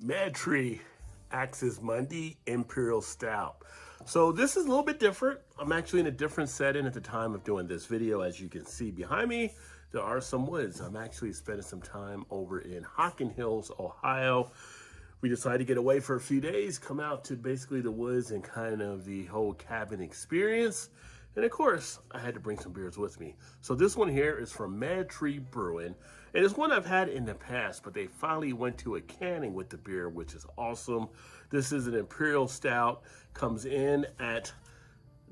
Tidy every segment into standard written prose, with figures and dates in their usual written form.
MadTree Axis Mundi Imperial Stout. So this is a little bit different. I'm actually in a different setting at the time of doing this video. As you can see behind me, there are some woods. I'm actually spending some time over in Hocking Hills, Ohio. We decided to get away for a few days, come out to basically the woods and kind of the whole cabin experience. And of course, I had to bring some beers with me. So this one here is from MadTree Brewing. And it's one I've had in the past, but they finally went to a canning with the beer, which is awesome. This is an Imperial Stout, comes in at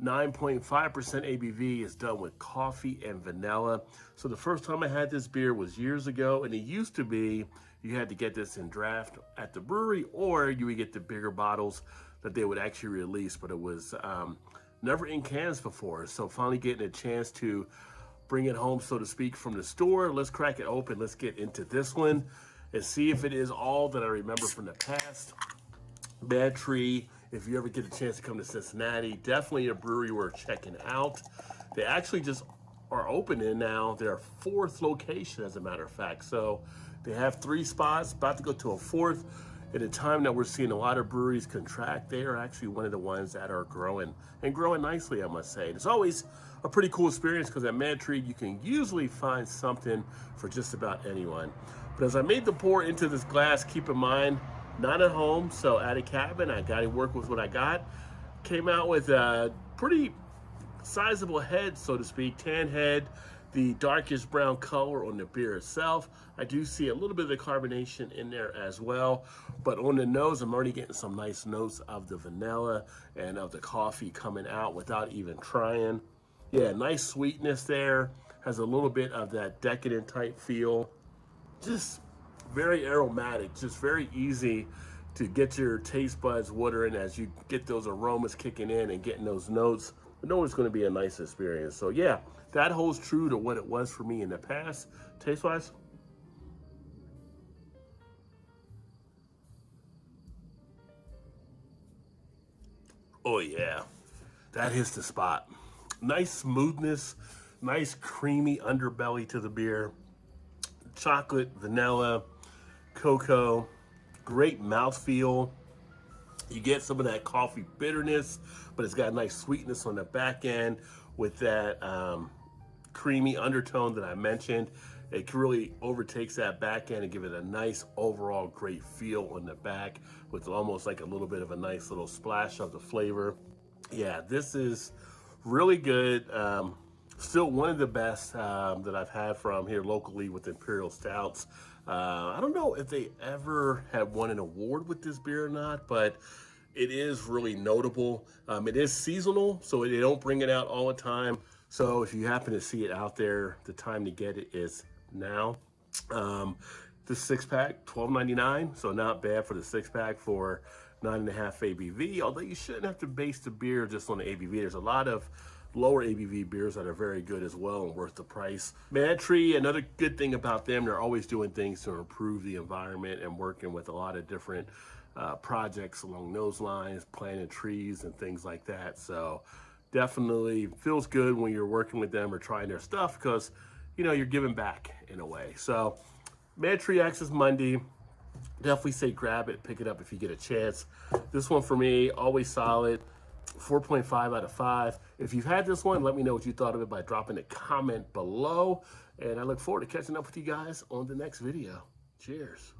9.5% ABV, is done with coffee and vanilla. So the first time I had this beer was years ago, and it used to be you had to get this in draft at the brewery, or you would get the bigger bottles that they would actually release, but it was never in cans before. So finally getting a chance to bring it home, so to speak, from the store. Let's crack it open. Let's get into this one and see if it is all that I remember from the past. MadTree, if you ever get a chance to come to Cincinnati, definitely a brewery worth checking out. They actually just are opening now. Their fourth location, as a matter of fact. So they have 3 spots, about to go to a 4th. At a time that we're seeing a lot of breweries contract, they are actually one of the ones that are growing, and growing nicely, I must say. And it's always a pretty cool experience because at MadTree, you can usually find something for just about anyone. But as I made the pour into this glass, keep in mind, not at home, so at a cabin, I got to work with what I got. Came out with a pretty sizable head, so to speak, tan head, the darkest brown color on the beer itself. I do see a little bit of the carbonation in there as well, but on the nose, I'm already getting some nice notes of the vanilla and of the coffee coming out without even trying. Yeah, nice sweetness there. Has a little bit of that decadent type feel. Just very aromatic, just very easy to get your taste buds watering as you get those aromas kicking in and getting those notes. I know it's going to be a nice experience. So yeah, that holds true to what it was for me in the past, taste-wise. Oh yeah, that hits the spot. Nice smoothness, nice creamy underbelly to the beer. Chocolate, vanilla, cocoa, great mouthfeel. You get some of that coffee bitterness, but it's got a nice sweetness on the back end with that creamy undertone that I mentioned. It really overtakes that back end and give it a nice overall great feel on the back with almost like a little bit of a nice little splash of the flavor. Yeah, this is really good. Still one of the best that I've had from here locally with Imperial Stouts. I don't know if they ever have won an award with this beer or not, but it is really notable. It is seasonal, so they don't bring it out all the time. So if you happen to see it out there, the time to get it is now. The 6-pack, $12.99, so not bad for the 6-pack for 9.5 ABV, although you shouldn't have to base the beer just on the ABV. There's a lot of lower ABV beers that are very good as well and worth the price. MadTree, another good thing about them, they're always doing things to improve the environment and working with a lot of different projects along those lines, planting trees and things like that. So definitely feels good when you're working with them or trying their stuff because, you know, you're giving back in a way. So MadTree Axis Mundi, definitely say grab it, pick it up if you get a chance. This one for me, always solid. 4.5 out of 5. If you've had this one, let me know what you thought of it by dropping a comment below. And I look forward to catching up with you guys on the next video. Cheers.